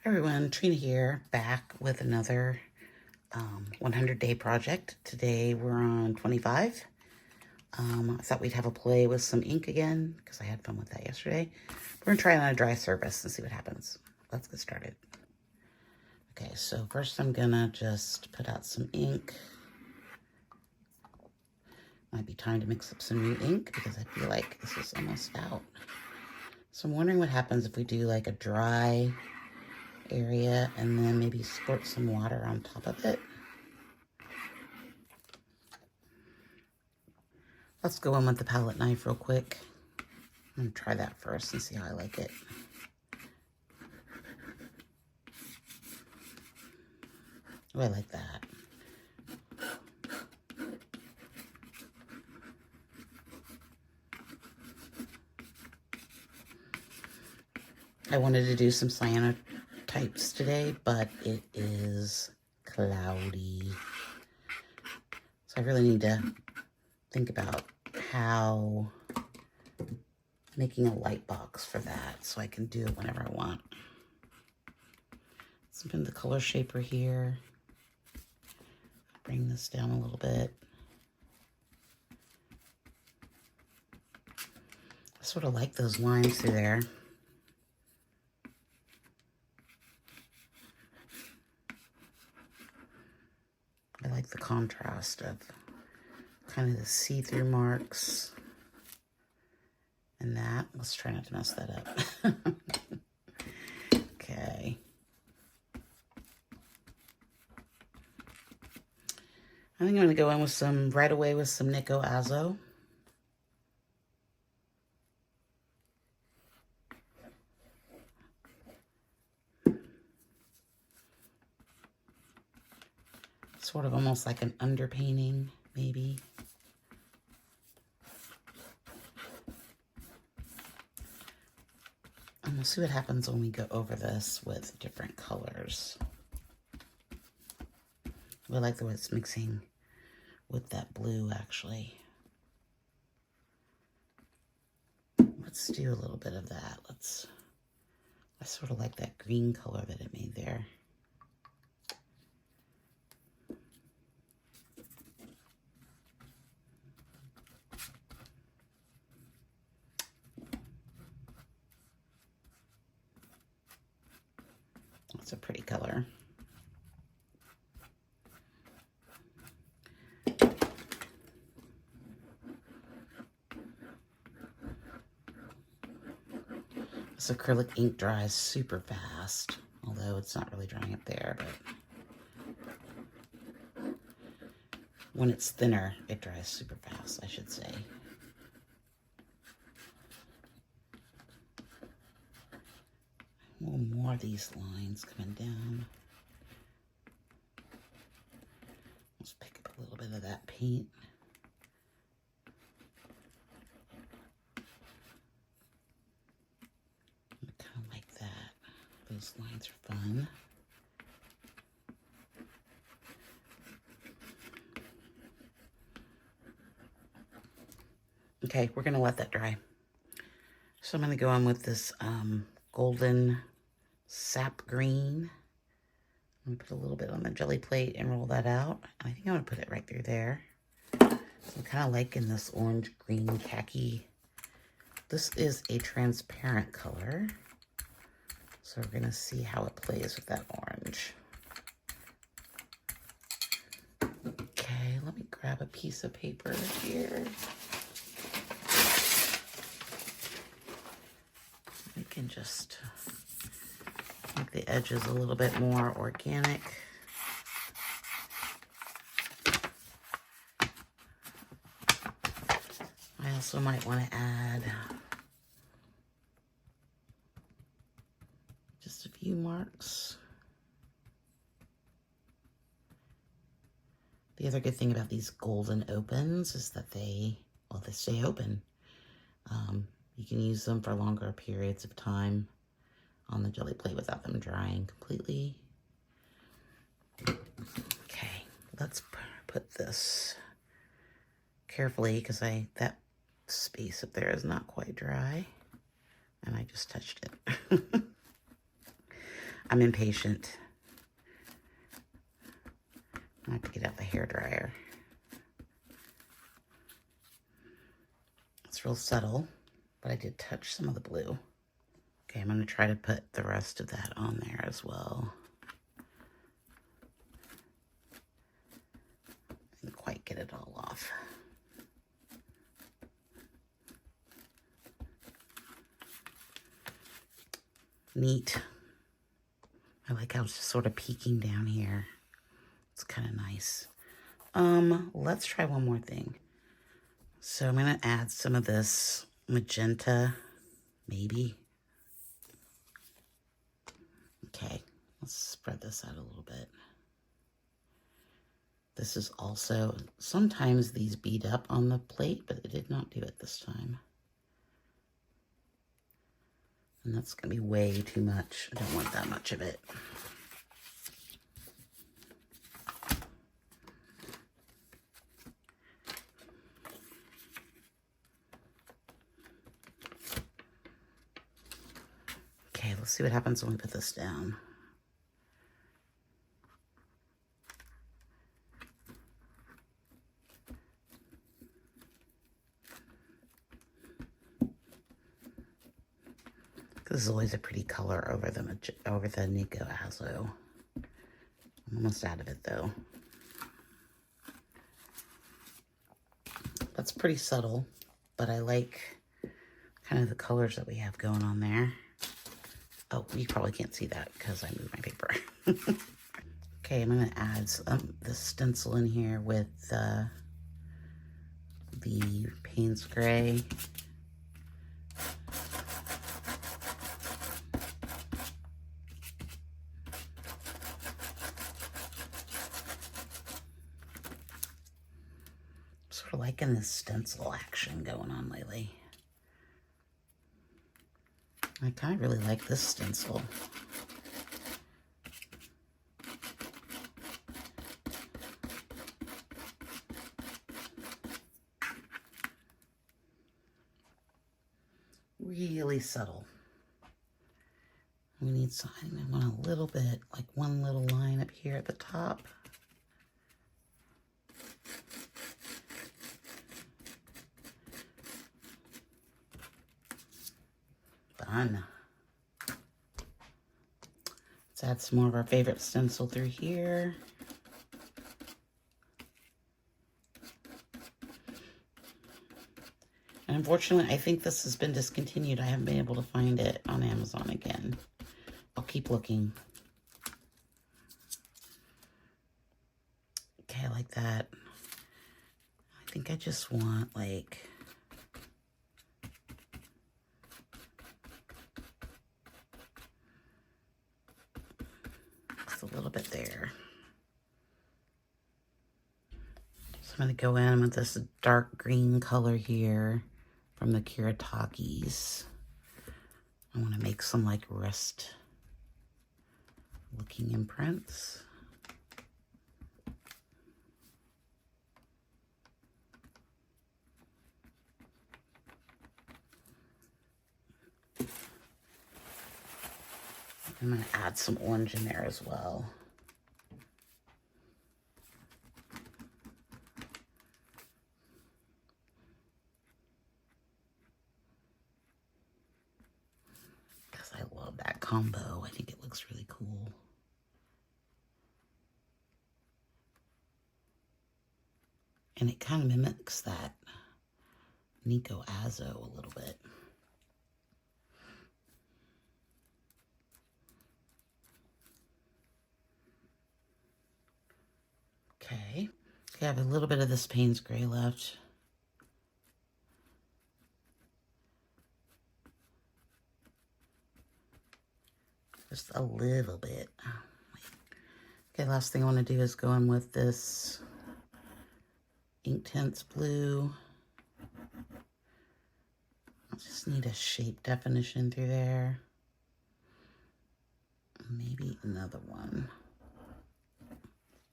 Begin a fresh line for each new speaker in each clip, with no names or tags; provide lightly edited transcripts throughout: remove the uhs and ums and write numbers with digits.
Hi everyone, Trina here, back with another 100-day project. Today we're on 25. I thought we'd have a play with some ink again because I had fun with that yesterday. We're going to try it on a dry surface and see what happens. Let's get started. Okay, so first I'm going to just put out some ink. Might be time to mix up some new ink because I feel like this is almost out. So I'm wondering what happens if we do like a dry area and then maybe squirt some water on top of it. Let's go in with the palette knife real quick. I'm gonna try that first and see how I like it. Oh, I like that. I wanted to do some cyanotypes today, but it is cloudy. So I really need to think about how making a light box for that so I can do it whenever I want. Spin the color shaper here. Bring this down a little bit. I sort of like those lines through there. I like the contrast of kind of the see-through marks and that. Let's try not to mess that up. Okay. I think I'm going to go in with some, right away with some Nico Azo. Sort of almost like an underpainting, maybe. And we'll see what happens when we go over this with different colors. I like the way it's mixing with that blue, actually. Let's do a little bit of that. I sort of like that green color that it made there. That's a pretty color. This acrylic ink dries super fast, although it's not really drying up there, but when it's thinner, it dries super fast, I should say. A little more of these lines coming down. Let's pick up a little bit of that paint. I kind of like that. Those lines are fun. Okay, we're going to let that dry. So I'm going to go on with this golden sap green. I'm going to put a little bit on the jelly plate and roll that out. I think I'm going to put it right through there. So I'm kind of liking this orange, green, khaki. This is a transparent color. So we're going to see how it plays with that orange. Okay, let me grab a piece of paper here. We can just make the edges a little bit more organic. I also might want to add just a few marks. The other good thing about these golden opens is that they stay open. You can use them for longer periods of time on the jelly plate without them drying completely. Okay, let's put this carefully because that space up there is not quite dry and I just touched it. I'm impatient. I have to get out the hairdryer. It's real subtle, but I did touch some of the blue. Okay, I'm going to try to put the rest of that on there as well. Didn't quite get it all off. Neat. I like how it's just sort of peeking down here. It's kind of nice. Let's try one more thing. So I'm going to add some of this magenta, maybe. Okay, let's spread this out a little bit. This is also, sometimes these bead up on the plate, but it did not do it this time. And that's going to be way too much. I don't want that much of it. Okay, let's see what happens when we put this down. This is always a pretty color over the Nico Azo. I'm almost out of it though. That's pretty subtle, but I like kind of the colors that we have going on there. Oh, you probably can't see that because I moved my paper. Okay, I'm going to add the stencil in here with the Payne's Gray. Sort of liking this stencil action going on lately. I kind of really like this stencil. Really subtle. We need something. I want a little bit, like one little line up here at the top. Done. Let's add some more of our favorite stencil through here. And unfortunately, I think this has been discontinued. I haven't been able to find it on Amazon again. I'll keep looking. Okay, I like that. I think I just want like just a little bit there. So I'm going to go in with this dark green color here from the Kiratakis. I want to make some like wrist looking imprints. I'm going to add some orange in there as well. Because I love that combo. I think it looks really cool. And it kind of mimics that Nico Azo a little bit. Okay. I have a little bit of this Payne's Gray left. Just a little bit. Okay, last thing I want to do is go in with this Inktense blue. I just need a shape definition through there. Maybe another one.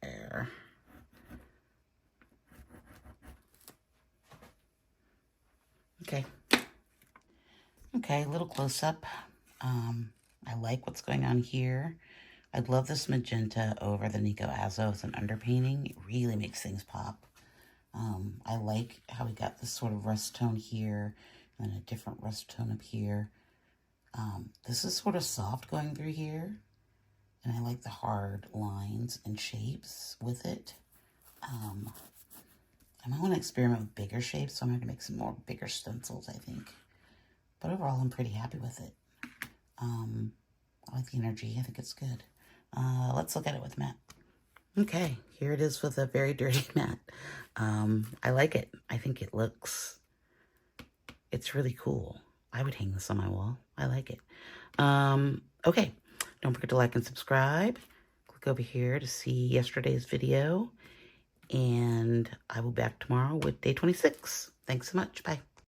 There. Okay. Okay, a little close up. I like what's going on here. I love this magenta over the Nico Azo as an underpainting. It really makes things pop. I like how we got this sort of rust tone here and then a different rust tone up here. This is sort of soft going through here, and I like the hard lines and shapes with it. I might want to experiment with bigger shapes, so I'm going to make some more bigger stencils, I think. But overall, I'm pretty happy with it. I like the energy. I think it's good. Let's look at it with matte. Okay, here it is with a very dirty matte. I like it. I think it looks, it's really cool. I would hang this on my wall. I like it. Okay, don't forget to like and subscribe. Click over here to see yesterday's video. And I will be back tomorrow with day 26. Thanks so much. Bye.